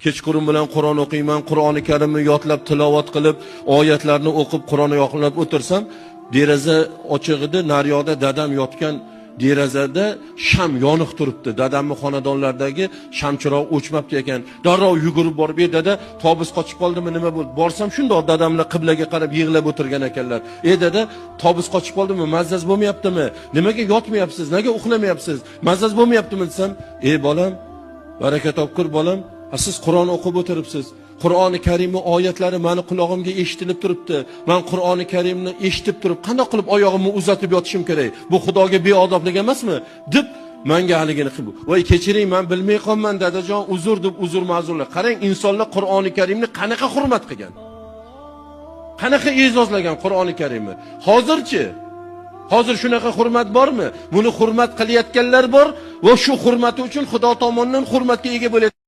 Kechqurun bilan Qur'on o'qiyman, Qur'oni Karimni yodlab tilovat qilib, oyatlarni o'qib, Qur'onni yoqlab o'tirsam, deraza ochiq edi, naryoqda dadam yotgan derazada sham yoniq turibdi. Dadamning xonadonlaridagi shamchiroq o'chmabdi ekan. Darrov yugurib borib, "Dada, tobus qochib qoldimi, nima bo'ldi?" Borsam shundoq dadamlar qiblaga qarab yig'lab o'tirgan ekanlar. Dada, tobus qochib qoldimi? Mazzaz bo'lmayaptimi? Nimaga yotmayapsiz? Nega uxlamayapsiz? Mazzaz bo'lmayaptimi desam, bolam, baraka topkur bolam, siz Qur'on o'qib o'tiribsiz. Qur'oni Karimning oyatlari meni quloqimga eshitilib turibdi. Men Qur'oni Karimni eshitib turib, qanday qilib oyog'imni uzatib yotishim kerak? Bu Xudoga beodoblik emasmi? deb menga haligini qilib. Voy kechiring, men bilmay qolman dadajon, uzr deb uzr-ma'zurlar. Qarang, insonlar Qur'oni Karimni qanaqa hurmat qilgan? Qanaqa e'zozlagan Qur'oni Karimni? Hozirchi hozir shunaqa hurmat bormi? Buni hurmat qilayotganlar bor va shu hurmati uchun Xudo tomonidan hurmatga ega bo'ladi.